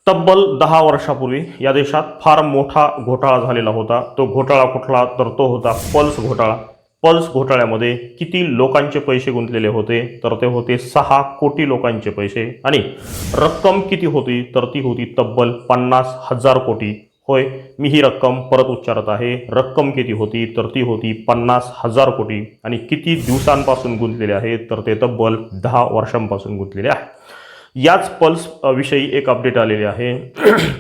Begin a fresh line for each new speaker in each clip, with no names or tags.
तब्बल 10 वर्षापूर्वी या देशात फार मोठा घोटाळा झालेला होता. तो घोटाळा कुठला तर तो होता पल्स घोटाळा. पल्स घोटाळ्यामध्ये किती लोकांचे पैसे गुंतलेले होते तर ते होते 6 कोटी लोकांचे पैसे. आणि रक्कम किती होती तर ती होती तब्बल 50,000 कोटी. होय, मी ही रक्कम परत उच्चारत आहे. रक्कम किती होती तर ती होती 50,000 कोटी. आणि किती दिवसांपासून गुंतलेले आहेत तर ते तब्बल 10 वर्षांपासून गुंतलेले आहे. याच पल्स विषयी एक अपडेट आलेले आहे.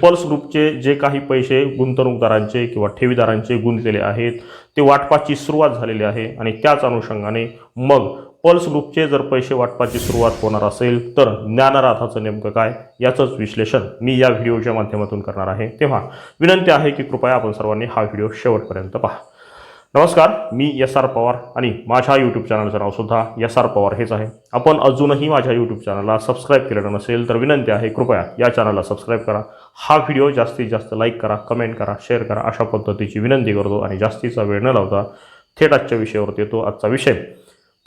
पल्स ग्रुपचे जे काही पैसे गुंतवणूकदारांचे किंवा ठेवीदारांचे गुंतलेले आहेत ते वाटपाची सुरुवात झालेली आहे. आणि त्याच अनुषंगाने मग पल्स ग्रुपचे जर पैसे वाटपाची सुरुवात होणार असेल तर ज्ञानराथाचं नेमकं काय याचंच विश्लेषण मी या व्हिडिओच्या माध्यमातून करणार आहे. तेव्हा विनंती आहे की कृपया आपण सर्वांनी हा व्हिडिओ शेवटपर्यंत पहा. नमस्कार, मी एस.आर. पवार आणि माझ्या यूट्यूब चॅनलचं नावसुद्धा एस.आर. पवार हेच आहे. आपण अजूनही माझ्या यूट्यूब चॅनलला सबस्क्राईब केलेलं नसेल तर विनंती आहे कृपया या चॅनलला सबस्क्राईब करा. हा व्हिडिओ जास्तीत जास्त लाईक करा, कमेंट करा, शेअर करा, अशा पद्धतीची विनंती करतो. आणि जास्तीचा वेळ न लावता थेट आजच्या विषयावरती येतो. आजचा विषय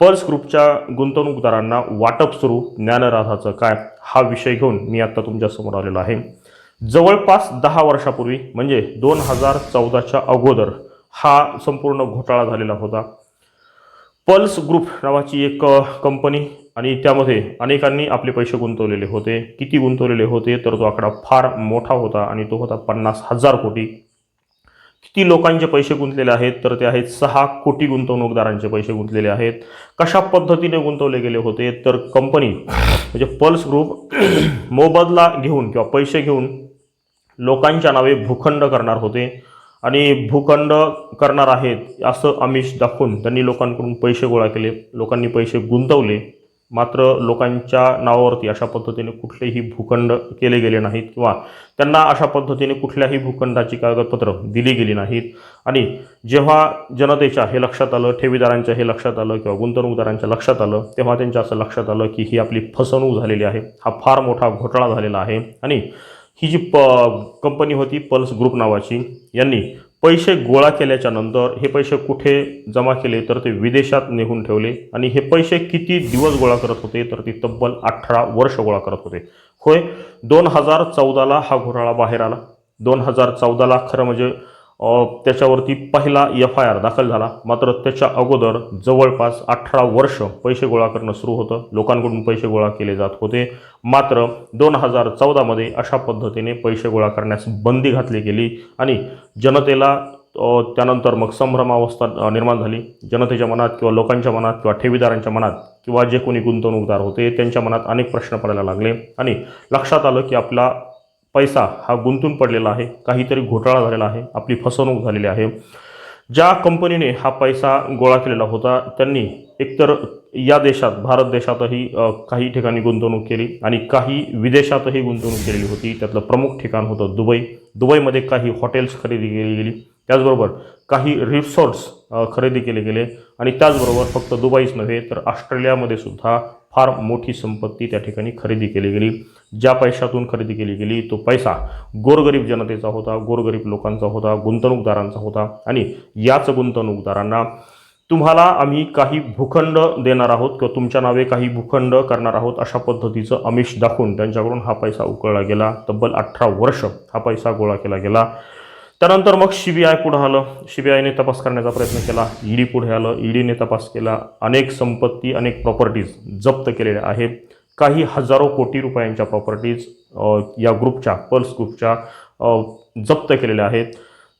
पल्स ग्रुपच्या गुंतवणूकदारांना वाटप सुरू, ज्ञानराथाचं काय, हा विषय घेऊन मी आत्ता तुमच्यासमोर आलेलो आहे. जवळपास 10 वर्षापूर्वी म्हणजे 2014च्या अगोदर हा संपूर्ण घोटाळा झालेला होता. पल्स ग्रुप नावाची एक कंपनी आणि त्यामध्ये अनेकांनी आपले पैसे गुंतवलेले होते. किती गुंतवलेले होते तर तो आकडा फार मोठा होता आणि तो होता 50,000 कोटी. किती लोकांचे पैसे गुंतलेले आहेत तर ते आहेत 6 कोटी गुंतवणूकदारांचे पैसे गुंतलेले आहेत. कशा पद्धतीने गुंतवले गेले होते तर कंपनी म्हणजे पल्स ग्रुप मोबदला घेऊन किंवा पैसे घेऊन लोकांच्या नावे भूखंड करणार होते. आणि भूखंड करणार आहेत असं आमिष दाखवून त्यांनी लोकांकडून पैसे गोळा केले. लोकांनी पैसे गुंतवले, मात्र लोकांच्या नावावरती अशा पद्धतीने कुठलेही भूखंड केले गेले नाहीत किंवा त्यांना अशा पद्धतीने कुठल्याही भूखंडाची कागदपत्र दिली गेली नाहीत. आणि जेव्हा जनतेच्या हे लक्षात आलं, ठेवीदारांच्या हे लक्षात आलं किंवा गुंतवणूकदारांच्या लक्षात आलं, तेव्हा त्यांच्या असं लक्षात आलं की ही आपली फसवणूक झालेली आहे, हा फार मोठा घोटाळा झालेला आहे. आणि ही जी कंपनी होती पल्स ग्रुप नावाची, यांनी पैसे गोळा केल्याच्या नंतर हे पैसे कुठे जमा केले तर ते विदेशात नेऊन ठेवले. आणि हे पैसे किती दिवस गोळा करत होते तर ते तब्बल 18 वर्ष गोळा करत होते. होय, 2014ला हा घोटाळा बाहेर आला. 2014ला खरं म्हणजे त्याच्यावरती पहिला FIR दाखल झाला. मात्र त्याच्या अगोदर जवळपास 18 वर्ष पैसे गोळा करणं सुरू होतं, लोकांकडून पैसे गोळा केले जात होते. मात्र 2014मध्ये अशा पद्धतीने पैसे गोळा करण्यास बंदी घातली गेली आणि जनतेला त्यानंतर मग संभ्रमावस्था निर्माण झाली. जनतेच्या मनात किंवा लोकांच्या मनात किंवा ठेवीदारांच्या मनात किंवा जे कोणी गुंतवणूकदार होते त्यांच्या मनात अनेक प्रश्न पडायला लागले. आणि लक्षात आलं की आपला पैसा हा गुंतून पडलेला आहे, काहीतरी घोटाळा झालेला आहे, आपली फसवणूक झालेली आहे. ज्या कंपनीने हा पैसा गोळा केलेला होता त्यांनी एकतर या देशात भारत देशातही काही ठिकाणी गुंतवणूक केली आणि काही विदेशातही गुंतवणूक केलेली होती. त्यातलं प्रमुख ठिकाण होतं दुबई. दुबईमध्ये काही हॉटेल्स खरेदी केली गेली, त्याचबरोबर काही रिसॉर्ट्स खरेदी केले गेले. आणि त्याचबरोबर फक्त दुबईच नव्हे तर ऑस्ट्रेलियामध्ये सुद्धा फार मोठी संपत्ती त्या ठिकाणी खरेदी केली गेली. ज्या पैशातून खरेदी केली गेली तो पैसा गोरगरीब जनतेचा होता, गोरगरीब लोकांचा होता, गुंतवणूकदारांचा होता. आणि याच गुंतवणूकदारांना तुम्हाला आम्ही काही भूखंड देणार आहोत किंवा तुमच्या नावे काही भूखंड करणार आहोत अशा पद्धतीचं आमिष दाखवून त्यांच्याकडून हा पैसा उकळला गेला. तब्बल 18 वर्ष हा पैसा गोळा केला गेला. त्यानंतर मग CBI पुढे आलं. CBIने तपास करण्याचा प्रयत्न केला. ED पुढे आलं. EDने तपास केला. अनेक संपत्ती, अनेक प्रॉपर्टीज जप्त केलेल्या आहेत. काही हजारो कोटी रुपयांच्या प्रॉपर्टीज या ग्रुपच्या पल्स ग्रुपच्या जप्त केलेल्या आहेत.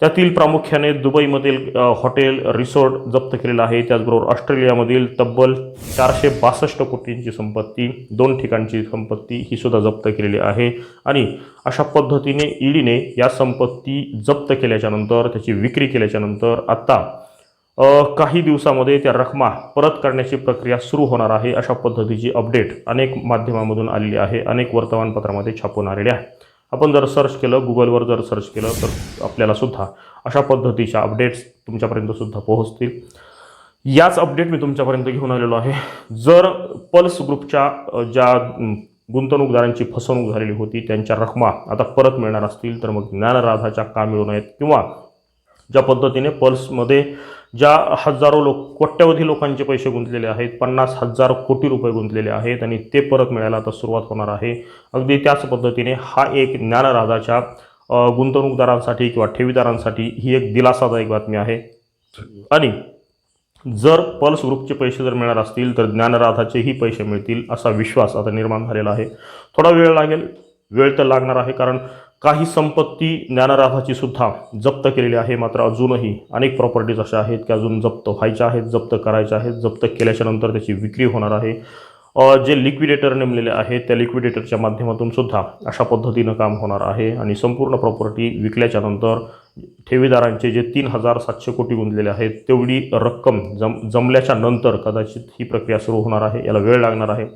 त्यातील प्रामुख्याने दुबईमधील हॉटेल रिसॉर्ट जप्त केलेलं आहे. त्याचबरोबर ऑस्ट्रेलियामधील तब्बल 462 कोटींची संपत्ती, 2 ठिकाणची संपत्ती ही सुद्धा जप्त केलेली आहे. आणि अशा पद्धतीने EDने या संपत्ती जप्त केल्याच्या नंतर, त्याची विक्री केल्याच्या नंतर आता काही दिवसामध्ये त्या रकमा परत करण्याची प्रक्रिया सुरू होणार आहे. अशा पद्धतीची अपडेट अनेक माध्यमांमधून आलेली आहे, अनेक वर्तमानपत्रामध्ये छापून आलेली आहे. आपण जर सर्च केलं, गुगलवर जर सर्च केलं तर आपल्याला सुद्धा अशा पद्धतीच्या अपडेट्स तुमच्यापर्यंत सुद्धा पोहोचतील. याच अपडेट मी तुमच्यापर्यंत घेऊन आलेलो आहे. जर पल्स ग्रुपच्या ज्या गुंतवणूकदारांची फसवणूक झालेली होती त्यांच्या रकमा आता परत मिळणार असतील तर मग ज्ञानराथाच्या का मिळू नयेत किंवा ज्या पद्धतीने पल्समध्ये ज्या हजारो लोक कोट्यवधी लोकांचे पैसे गुंतलेले आहेत, 50,000 कोटी रुपये गुंतलेले आहेत आणि ते परत मिळायला आता सुरुवात होणार आहे. अगदी त्याच पद्धतीने हा एक ज्ञानराजाच्या गुंतवणूकदारांसाठी किंवा ठेवीदारांसाठी ही एक दिलासादायक बातमी आहे. आणि जर पल्स ग्रुपचे पैसे जर मिळणार असतील तर ज्ञानराधाचेही पैसे मिळतील असा विश्वास आता निर्माण झालेला आहे. थोडा वेळ लागेल, वेळ तर लागणार आहे, कारण काही संपत्ती ज्ञानराधाची सुद्धा जप्त केलेली आहे. मात्र अजूनही अनेक प्रॉपर्टीज अशा आहेत की अजून जप्त व्हायच्या आहेत, जप्त करायच्या आहेत. जप्त केल्याच्या नंतर त्याची विक्री होणार आहे. जे लिक्विडेटर नेमलेले आहेत त्या लिक्विडेटरच्या माध्यमातून सुद्धा अशा पद्धतीनं काम होणार आहे आणि संपूर्ण प्रॉपर्टी विकल्याच्या नंतर ठेवीदारांचे जे 3,700 कोटी गुंतलेले आहेत तेवढी रक्कम जमल्याच्या नंतर कदाचित ही प्रक्रिया सुरू होणार आहे. याला वेळ लागणार आहे.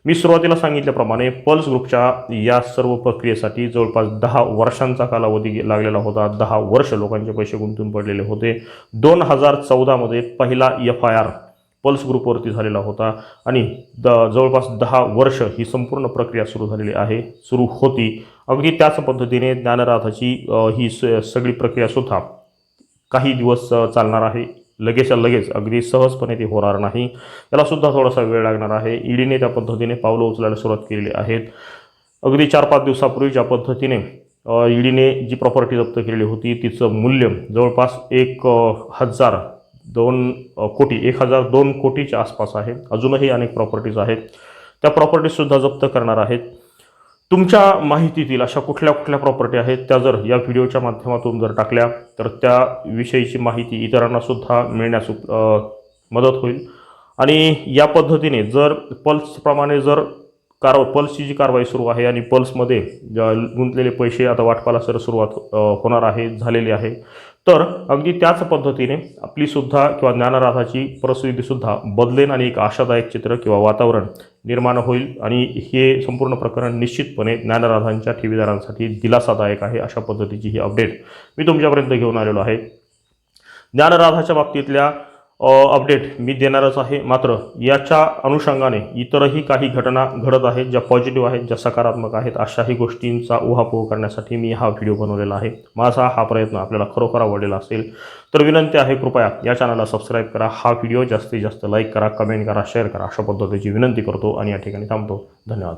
मी सुरुवातीला सांगितल्याप्रमाणे पल्स ग्रुपच्या या सर्व प्रक्रियेसाठी जवळपास 10 वर्षांचा कालावधी लागलेला होता. 10 वर्ष लोकांचे पैसे गुंतून पडलेले होते. 2014 पहिला FIR पल्स ग्रुपवरती झालेला होता आणि जवळपास 10 वर्ष ही संपूर्ण प्रक्रिया सुरू झालेली आहे, सुरू होती. अगदी त्याच पद्धतीने ज्ञानराधाची ही सगळी प्रक्रियासुद्धा काही दिवस चालणार आहे. लगेचच्या लगेच अगदी सहजपणे ती होणार नाही. त्यालासुद्धा थोडासा वेळ लागणार आहे. ईडीने त्या पद्धतीने पावलं उचलायला सुरुवात केलेली आहेत. अगदी 4-5 दिवसापूर्वी ज्या पद्धतीने ईडीने जी प्रॉपर्टी जप्त केलेली होती तिचं मूल्य जवळपास 1,002 कोटीच्या आसपास आहे. अजूनही अनेक प्रॉपर्टीज आहेत, त्या प्रॉपर्टीजसुद्धा जप्त करणार आहेत. तुमच्या माहितीतील अशा कुठल्या कुठल्या प्रॉपर्टी आहेत त्या जर या व्हिडिओच्या माध्यमातून जर टाकल्या तर त्याविषयीची माहिती इतरांनासुद्धा मिळण्यास मदत होईल. आणि या पद्धतीने जर पल्सप्रमाणे जर पल्सची जी कारवाई सुरू आहे आणि पल्समध्ये गुंतलेले पैसे आता वाटपाला सुरुवात होणार आहे, झालेली आहे, तर अगदी त्याच पद्धतीने आपलीसुद्धा किंवा ज्ञानराधाची परिस्थितीसुद्धा बदलेन आणि एक आशादायक चित्र किंवा वातावरण निर्माण होईल. आणि हे संपूर्ण प्रकरण निश्चितपणे ज्ञानराधांच्या ठेवीदारांसाठी दिलासादायक आहे. अशा पद्धतीची ही अपडेट मी तुमच्यापर्यंत घेऊन आलेलो आहे. ज्ञानराधाच्या बाबतीतल्या अपडेट मी देणारच आहे. मात्र याच्या अनुषंगाने इतरही काही घटना घडत आहेत ज्या पॉझिटिव्ह आहेत, ज्या सकारात्मक आहेत. अशाही गोष्टींचा उहापोह करण्यासाठी मी हा व्हिडिओ बनवलेला आहे. माझा हा प्रयत्न आपल्याला खरोखर आवडलेला असेल तर विनंती आहे, कृपया या चॅनलला सबस्क्राईब करा. हा व्हिडिओ जास्तीत जास्त लाईक करा, कमेंट करा, शेअर करा. अशा पद्धतीची विनंती करतो आणि या ठिकाणी थांबतो. धन्यवाद.